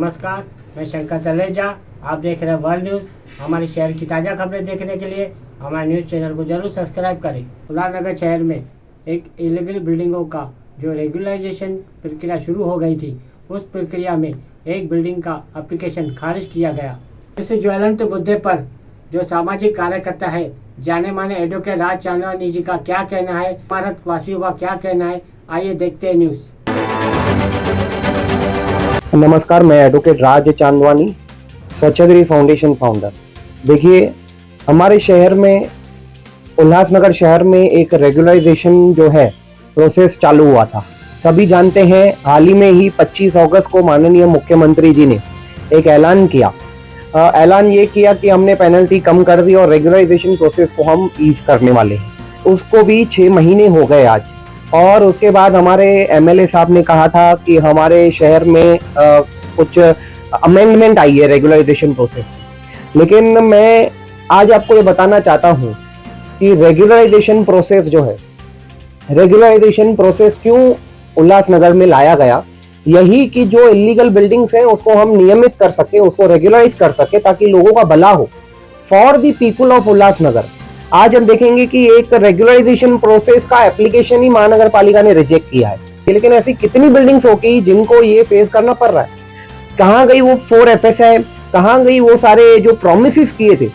नमस्कार, मैं शंकर तलेजा। आप देख रहे हैं वर्ल्ड न्यूज़। हमारे शहर की ताज़ा खबरें देखने के लिए हमारे न्यूज़ चैनल को जरूर सब्सक्राइब करें। उल्लासनगर शहर में एक इलीगल बिल्डिंगों का जो रेगुलराइजेशन प्रक्रिया शुरू हो गई थी, उस प्रक्रिया में एक बिल्डिंग का एप्लीकेशन खारिज किया गया। इस ज्वलंत मुद्दे पर जो सामाजिक कार्यकर्ता है, जाने माने एडवोकेट राज चांदवानी जी का क्या कहना है, भारत वासियों का क्या कहना है, आइए देखते हैं न्यूज़। नमस्कार, मैं एडवोकेट राज चांदवानी, स्वच्छाग्रही फाउंडेशन फाउंडर। देखिए, हमारे शहर में, उल्लासनगर शहर में एक रेगुलराइजेशन जो है प्रोसेस चालू हुआ था। सभी जानते हैं, हाल ही में ही 25 अगस्त को माननीय मुख्यमंत्री जी ने एक ऐलान किया। ऐलान ये किया कि हमने पेनल्टी कम कर दी और रेगुलराइजेशन प्रोसेस को हम ईज करने वाले हैं। उसको भी 6 महीने हो गए आज। और उसके बाद हमारे एमएलए साहब ने कहा था कि हमारे शहर में कुछ अमेंडमेंट आई है रेगुलराइजेशन प्रोसेस। लेकिन मैं आज आपको ये बताना चाहता हूँ कि रेगुलराइजेशन प्रोसेस जो है, रेगुलराइजेशन प्रोसेस क्यों उल्लासनगर में लाया गया, यही कि जो इलीगल बिल्डिंग्स हैं उसको हम नियमित कर सके, उसको रेगुलराइज कर सके, ताकि लोगों का भला हो, for the people of Ulhasnagar. आज हम देखेंगे कि एक रेगुलराइजेशन प्रोसेस का एप्लीकेशन ही महानगर पालिका ने रिजेक्ट किया है। लेकिन ऐसी कितनी बिल्डिंग्स होगी जिनको ये फेस करना पड़ रहा है। कहाँ गई वो 4FS है, कहाँ गई वो सारे जो प्रोमिसेस किए थे।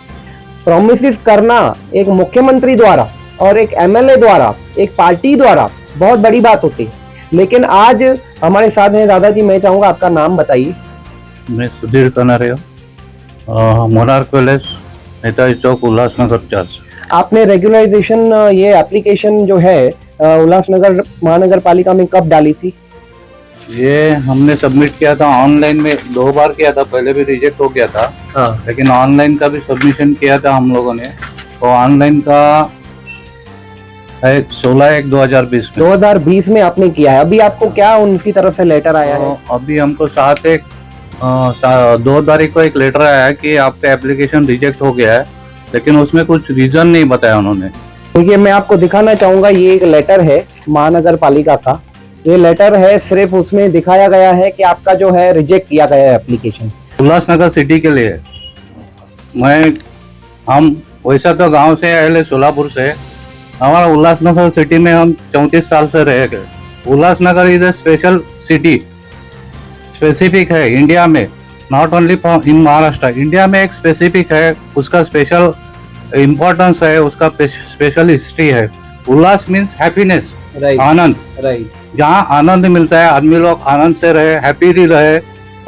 प्रोमिसेस करना एक मुख्यमंत्री द्वारा और एक एमएलए द्वारा, एक पार्टी द्वारा बहुत बड़ी बात होती है। लेकिन आज हमारे साथ हैं दादाजी, मैं चाहूंगा आपका नाम बताइए। मैं सुधीर तनारे, मोनार्क पैलेस, नेताजी चौक, उल्लासनगर 4। आपने रेगुलराइजेशन ये एप्लीकेशन जो है उल्लासनगर महानगर पालिका में कब डाली थी? ये हमने सबमिट किया था ऑनलाइन में, 2 बार किया था, पहले भी रिजेक्ट हो गया था। हाँ। लेकिन ऑनलाइन का भी सबमिशन किया था हम लोगों ने। तो ऑनलाइन का है 16/1/2020 में। 2020 में आपने किया है। अभी आपको क्या उनकी तरफ से लेटर आया है? अभी हमको 2 तारीख को एक लेटर आया है कि आपका एप्लीकेशन रिजेक्ट हो गया है, लेकिन उसमें कुछ रीजन नहीं बताया उन्होंने। देखिए, मैं आपको दिखाना चाहूंगा, ये एक लेटर है महानगर पालिका का। ये लेटर है, सिर्फ उसमें दिखाया गया है कि आपका जो है रिजेक्ट किया गया है एप्लीकेशन। उल्लासनगर सिटी के लिए हम वैसा तो गांव से आए, सोलापुर से। हमारा उल्लासनगर सिटी में हम 34 साल से रह गए। Ulhasnagar is a special city, specific है इंडिया में, not only in Maharashtra. India में एक स्पेसिफिक है, उसका स्पेशल इम्पोर्टेंस है, उसका स्पेशल हिस्ट्री है। उल्लास मीन्स हैप्पीनेस, आनंद। जहाँ आनंद मिलता है, आदमी लोग आनंद से रहे, हैप्पी रहे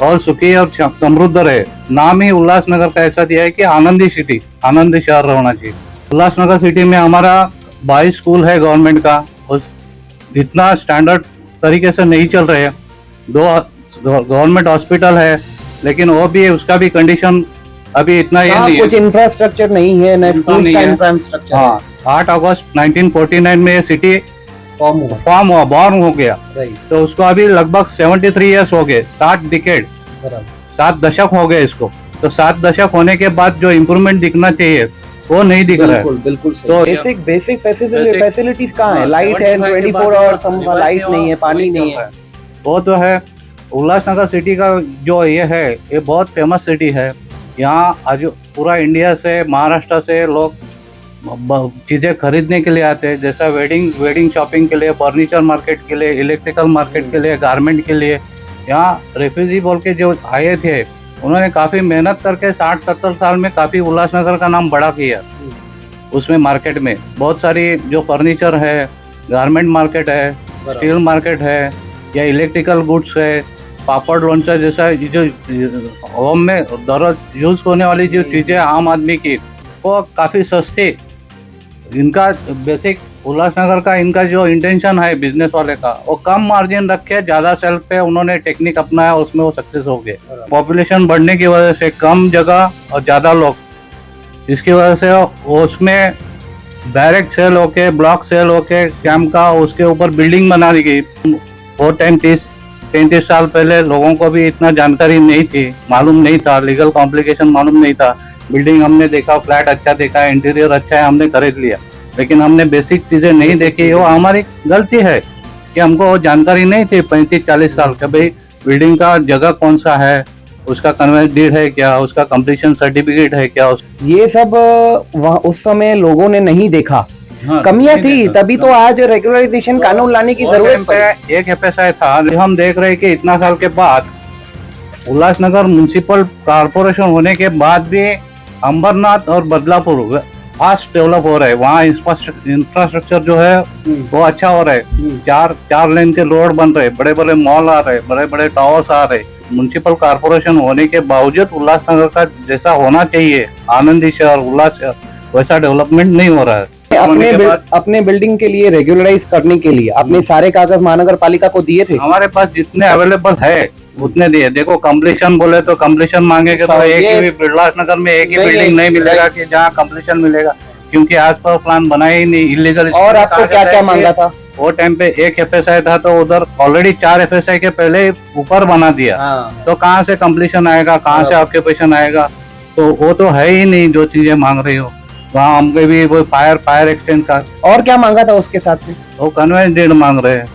और सुखी और समृद्ध रहे। नाम ही उल्लासनगर का ऐसा दिया है कि आनंदी सिटी, आनंदी शहर होना चाहिए। उल्लासनगर सिटी में हमारा 22 स्कूल है गवर्नमेंट का, उस इतना स्टैंडर्ड तरीके से नहीं चल रहे हैं। 2 गवर्नमेंट हॉस्पिटल है, लेकिन वो भी, उसका भी कंडीशन अभी इतना ये नहीं है, कुछ इंफ्रास्ट्रक्चर नहीं है, न स्कूल का इंफ्रास्ट्रक्चर। हाँ, 8 अगस्त 1949 में ये सिटी फॉर्म हुआ, बॉर्न हो गया। तो उसको अभी लगभग 73 ईयर्स हो गए, 7 दशक हो गए इसको। तो 7 दशक होने के बाद जो इम्प्रूवमेंट दिखना चाहिए वो नहीं दिख रहा है। बिल्कुल तो बेसिक फैसिलिटीज कहाँ है? लाइट है 24 आवर्स, लाइट नहीं है, पानी नहीं है, वो तो है। उल्लासनगर सिटी का जो ये है, ये बहुत फेमस सिटी है। यहाँ आज पूरा इंडिया से, महाराष्ट्र से लोग चीज़ें खरीदने के लिए आते हैं, जैसा वेडिंग शॉपिंग के लिए, फर्नीचर मार्केट के लिए, इलेक्ट्रिकल मार्केट के लिए, गारमेंट के लिए। यहाँ रेफ्यूजी बोल के जो आए थे, उन्होंने काफ़ी मेहनत करके 60-70 साल में काफ़ी उल्लासनगर का नाम बड़ा किया। उसमें मार्केट में बहुत सारी जो फर्नीचर है, गारमेंट मार्केट है, स्टील मार्केट है, या इलेक्ट्रिकल गुड्स है, पापड़ लोंचा जैसा जो होम में दररोज यूज़ होने वाली जो चीज़ें आम आदमी की, वो काफ़ी सस्ती। इनका बेसिक उल्लासनगर का इनका जो इंटेंशन है बिजनेस वाले का, वो कम मार्जिन रख के ज़्यादा सेल पे उन्होंने टेक्निक अपनाया, उसमें वो सक्सेस हो गए। पॉपुलेशन बढ़ने की वजह से कम जगह और ज़्यादा लोग, इसकी वजह से उसमें डायरेक्ट सेल होके, ब्लॉक सेल होके कैंप का, उसके ऊपर बिल्डिंग बना दी गई। 34 साल पहले लोगों को भी इतना जानकारी नहीं थी, मालूम नहीं था, लीगल कॉम्प्लिकेशन मालूम नहीं था। बिल्डिंग हमने देखा, फ्लैट अच्छा देखा, इंटीरियर अच्छा है, हमने खरीद लिया, लेकिन हमने बेसिक चीज़ें नहीं देखी। वो हमारी गलती है कि हमको जानकारी नहीं थी 35-40 साल का, भाई बिल्डिंग का जगह कौन सा है, उसका कन्वेंस डीड है क्या, उसका कंप्लीशन सर्टिफिकेट है क्या, ये सब वहाँ उस समय लोगों ने नहीं देखा, हाँ, कमियां नहीं थी, देखा। तभी तो आज रेगुलराइजेशन कानून लाने की वो जरूरत टाइम पड़ी। पे एक एफएसआई था। हम देख रहे हैं कि इतना साल के बाद उल्लासनगर म्युनिसिपल कॉर्पोरेशन होने के बाद भी अंबरनाथ और बदलापुर फास्ट डेवलप हो रहे हैं। वहाँ इंफ्रास्ट्रक्चर जो है वो अच्छा हो रहा है। चार लेन के रोड बन रहे, बड़े बड़े मॉल आ रहे, बड़े बड़े टावर्स आ रहे। म्युनिसिपल कॉर्पोरेशन होने के बावजूद उल्लासनगर का जैसा होना चाहिए आनंदी शहर, उल्लास शहर, वैसा डेवलपमेंट नहीं हो रहा है। अपने बिल्डिंग के लिए रेगुलराइज करने के लिए अपने सारे कागज महानगर पालिका को दिए थे। हमारे पास जितने अवेलेबल है उतने दिए। देखो कंप्लीशन बोले तो कंप्लीशन मांगेंगे तो एक ही उल्लासनगर में एक ही बिल्डिंग नहीं मिलेगा कि जहाँ कंप्लीशन मिलेगा, क्योंकि आज पर प्लान बना ही नहीं, इलीगल। और आपको क्या क्या मांगा था? वो टाइम पे एक एफएसआई था तो उधर ऑलरेडी 4 एफएसआई के पहले ऊपर बना दिया। तो कहाँ से कंप्लीशन आएगा, कहाँ से ऑक्यूपेशन आएगा? तो वो तो है ही नहीं जो चीजें मांग रही हो। वहाँ हमको भी वो फायर एक्सटेंड का। और क्या मांगा था उसके साथ में? वो कन्वेंस डीड मांग रहे हैं।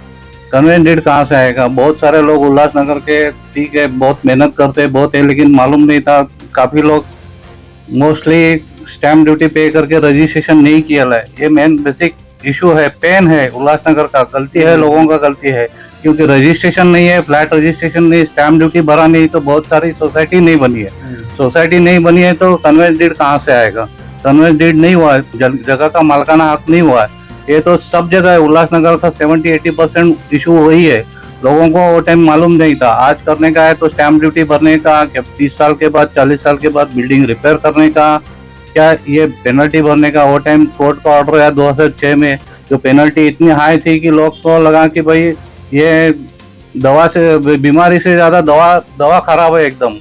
कन्वेंस डीड कहाँ से आएगा? बहुत सारे लोग उल्लासनगर के, ठीक है, बहुत मेहनत करते बहुत है, लेकिन मालूम नहीं था। काफी लोग मोस्टली स्टैम्प ड्यूटी पे करके रजिस्ट्रेशन नहीं किया है। ये मेन बेसिक इशू है, पेन है उल्लासनगर का। गलती है लोगों का, गलती है, क्योंकि रजिस्ट्रेशन नहीं है, फ्लैट रजिस्ट्रेशन नहीं, स्टैम्प ड्यूटी भरा नहीं, तो बहुत सारी सोसाइटी नहीं बनी है। सोसाइटी नहीं बनी है तो कन्वेंस डीड कहाँ से आएगा? कन्वेंस डीड नहीं हुआ है, जगह का मालकाना हक नहीं हुआ है। ये तो सब जगह है। उल्लासनगर का 70-80% इशू वही है। लोगों को वो टाइम मालूम नहीं था। आज करने का है तो स्टैम्प ड्यूटी भरने का, क्या 30 साल के बाद 40 साल के बाद बिल्डिंग रिपेयर करने का, क्या ये पेनल्टी भरने का। वो टाइम कोर्ट का ऑर्डर आया 2006 में, जो पेनल्टी इतनी हाई थी कि लोग को लगा कि भाई ये दवा से, बीमारी से ज्यादा दवा खराब है एकदम।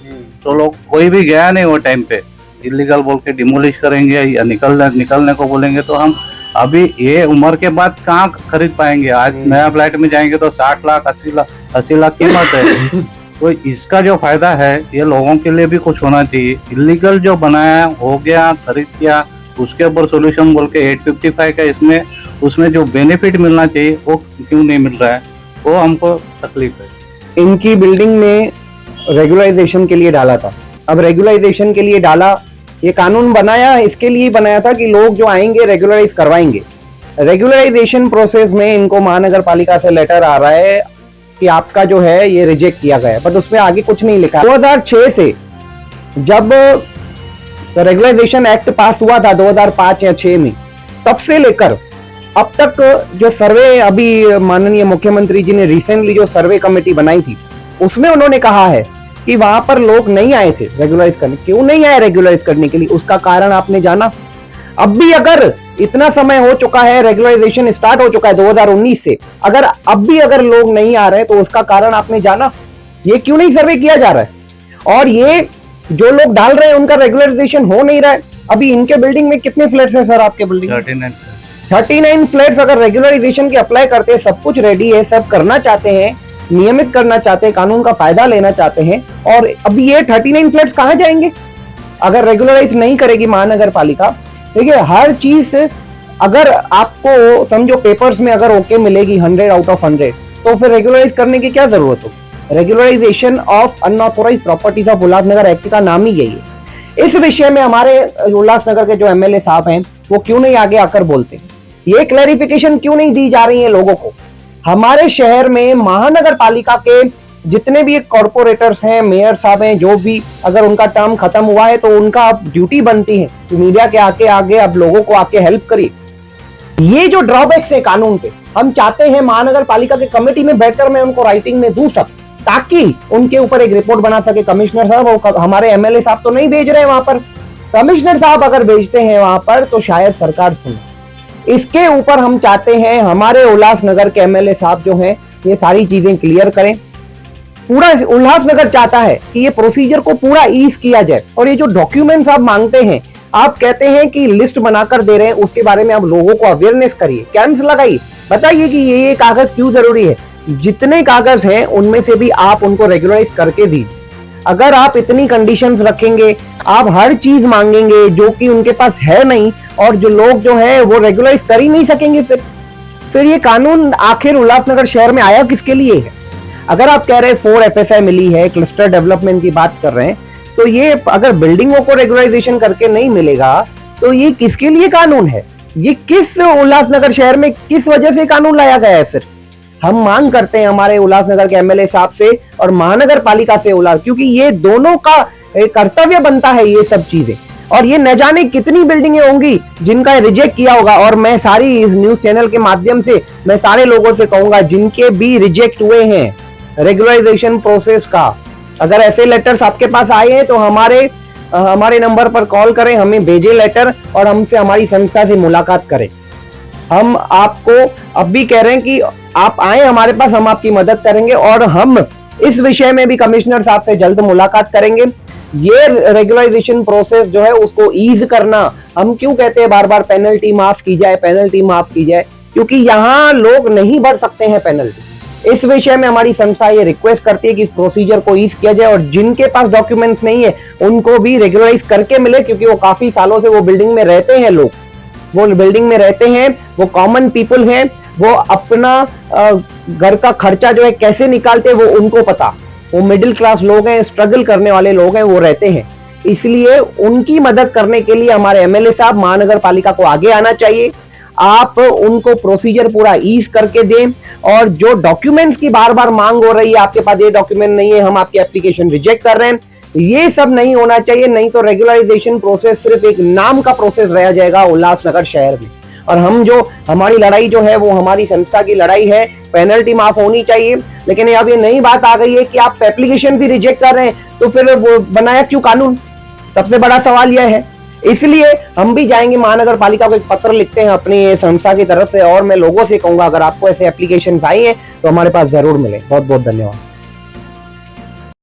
तो लोग कोई भी गया नहीं वो टाइम पे। इलीगल बोल के डिमोलिश करेंगे या निकलने को बोलेंगे, तो हम अभी ये उम्र के बाद कहाँ खरीद पाएंगे? आज नया फ्लैट में जाएंगे तो 60 लाख 80 लाख कीमत है। तो इसका जो फायदा है ये लोगों के लिए भी कुछ होना चाहिए। इलीगल जो बनाया हो गया, खरीद किया, उसके ऊपर सोल्यूशन बोल के 855 का इसमें उसमें जो बेनिफिट मिलना चाहिए वो क्यों नहीं मिल रहा है, वो हमको तकलीफ है। इनकी बिल्डिंग में रेगुलराइजेशन के लिए डाला था। अब रेगुलराइजेशन के लिए डाला, ये कानून बनाया इसके लिए बनाया था कि लोग जो आएंगे रेगुलराइज करवाएंगे। रेगुलराइजेशन प्रोसेस में इनको महानगर पालिका से लेटर आ रहा है कि आपका जो है ये रिजेक्ट किया गया है, बट उसमें आगे कुछ नहीं लिखा। 2006 से जब रेगुलराइजेशन एक्ट पास हुआ था 2005 या 6 में, तब से लेकर अब तक जो सर्वे अभी माननीय मुख्यमंत्री जी ने रिसेंटली जो सर्वे कमेटी बनाई थी, उसमें उन्होंने कहा है कि वहां पर लोग नहीं आए थे रेगुलराइज करने। क्यों नहीं आए रेगुलराइज करने के लिए? उसका कारण आपने जाना। अब भी अगर इतना समय हो चुका है, रेगुलराइजेशन स्टार्ट हो चुका है 2019 से, अगर अब भी अगर लोग नहीं आ रहे तो उसका कारण आपने जाना। ये क्यों नहीं सर्वे किया जा रहा है? और ये जो लोग डाल रहे हैं उनका रेगुलराइजेशन हो नहीं रहा है। अभी इनके बिल्डिंग में कितने फ्लैट्स हैं सर? आपके बिल्डिंग 39 फ्लैट्स अगर रेगुलराइजेशन के अप्लाई करते हैं, सब कुछ रेडी है, सब करना चाहते हैं, नियमित करना चाहते हैं, कानून का फायदा लेना चाहते हैं, और अभी ये 39 फ्लैट्स कहां जाएंगे अगर रेगुलराइज नहीं करेगी महानगर पालिका? देखिए, हर चीज अगर आपको समझो पेपर्स में अगर ओके मिलेगी 100 आउट ऑफ 100, तो फिर रेगुलराइज करने की क्या जरूरत हो? Regularisation of unauthorised properties of Ulhasnagar act का नाम ही यही है। इस विषय में हमारे उल्लासनगर के जो एमएलए साहब हैं वो क्यों नहीं आगे आकर बोलते? ये क्लैरिफिकेशन क्यों नहीं दी जा रही है लोगों को? हमारे शहर में महानगर पालिका के जितने भी कॉर्पोरेटर्स हैं, मेयर साहब हैं, जो भी, अगर उनका टर्म खत्म हुआ है तो उनका अब ड्यूटी बनती है कि मीडिया के आगे अब लोगों को आके हेल्प करिए। ये जो ड्रॉबैक्स है कानून पे, हम चाहते हैं महानगर पालिका के कमेटी में बैठकर मैं उनको राइटिंग में दूं सब, ताकि उनके ऊपर एक रिपोर्ट बना सके कमिश्नर साहब। हमारे एमएलए साहब तो नहीं भेज रहे हैं वहां पर, कमिश्नर साहब अगर भेजते हैं वहां पर तो शायद सरकार सुने। इसके ऊपर हम चाहते हैं हमारे उल्लासनगर के एमएलए साहब जो हैं ये सारी चीजें क्लियर करें। पूरा उल्लासनगर चाहता है कि ये प्रोसीजर को पूरा ईज किया जाए। और ये जो डॉक्यूमेंट्स आप मांगते हैं, आप कहते हैं कि लिस्ट बनाकर दे रहे हैं, उसके बारे में आप लोगों को अवेयरनेस करिए, कैंप्स लगाइए, बताइए कि ये कागज क्यों जरूरी है। जितने कागज हैं उनमें से भी आप उनको रेगुलराइज करके दीजिए। अगर आप इतनी कंडीशंस रखेंगे, आप हर चीज मांगेंगे जो कि उनके पास है नहीं, और जो लोग जो है वो रेगुलराइज कर ही नहीं सकेंगे, फिर ये कानून आखिर उल्लासनगर शहर में आया किसके लिए है? अगर आप कह रहे हैं 4 FSI मिली है, क्लस्टर डेवलपमेंट की बात कर रहे हैं, तो ये अगर बिल्डिंगों को रेगुलराइजेशन करके नहीं मिलेगा तो ये किसके लिए कानून है? ये किस उल्लासनगर शहर में किस वजह से कानून लाया गया है? फिर हम मांग करते हैं हमारे उल्लासनगर के MLA साहब से और महानगर पालिका से, क्योंकि ये दोनों का कर्तव्य बनता है ये सब चीजें। और ये न जाने कितनी बिल्डिंगें होंगी जिनका रिजेक्ट किया होगा। और मैं सारी इस न्यूज चैनल के माध्यम से मैं सारे लोगों से कहूंगा जिनके भी रिजेक्ट हुए हैं रेगुलराइजेशन प्रोसेस का, अगर ऐसे लेटर्स आपके पास आए हैं तो हमारे नंबर पर कॉल करें, हमें भेजें लेटर और हमसे हमारी संस्था से मुलाकात करें। हम आपको अब भी कह रहे हैं कि आप आए हमारे पास, हम आपकी मदद करेंगे और हम इस विषय में भी कमिश्नर साहब से जल्द मुलाकात करेंगे। ये रेगुलराइजेशन प्रोसेस जो है उसको ईज करना, हम क्यों कहते हैं बार बार पेनल्टी माफ की जाए, पेनल्टी माफ की जाए, क्योंकि यहाँ लोग नहीं भर सकते हैं पेनल्टी। इस विषय में हमारी संस्था ये रिक्वेस्ट करती है कि इस प्रोसीजर को ईज किया जाए और जिनके पास डॉक्यूमेंट्स नहीं है उनको भी रेगुलराइज करके मिले, क्योंकि वो काफी सालों से वो बिल्डिंग में रहते हैं, लोग वो बिल्डिंग में रहते हैं, वो कॉमन पीपल हैं, वो अपना घर का खर्चा जो है कैसे निकालते हैं वो उनको पता, वो मिडिल क्लास लोग हैं, स्ट्रगल करने वाले लोग हैं, वो रहते हैं। इसलिए उनकी मदद करने के लिए हमारे MLA साहब महानगर पालिका को आगे आना चाहिए। आप उनको प्रोसीजर पूरा ईज करके दें और जो डॉक्यूमेंट्स की बार बार मांग हो रही है, आपके पास ये डॉक्यूमेंट नहीं है, हम आपकी एप्लीकेशन रिजेक्ट कर रहे हैं, ये सब नहीं होना चाहिए। नहीं तो रेगुलराइजेशन प्रोसेस सिर्फ एक नाम का प्रोसेस रह जाएगा उल्लासनगर शहर में। और हमारी लड़ाई जो है वो हमारी संस्था की लड़ाई है, पेनल्टी माफ होनी चाहिए। लेकिन अब ये नई बात आ गई है कि आप एप्लीकेशन भी रिजेक्ट कर रहे हैं, तो फिर वो बनाया क्यों कानून? सबसे बड़ा सवाल यह है। इसलिए हम भी जाएंगे महानगर पालिका को एक पत्र लिखते हैं अपनी संस्था की तरफ से और मैं लोगों से कहूंगा अगर आपको ऐसे एप्लीकेशन आई हैं तो हमारे पास जरूर मिले। बहुत बहुत धन्यवाद।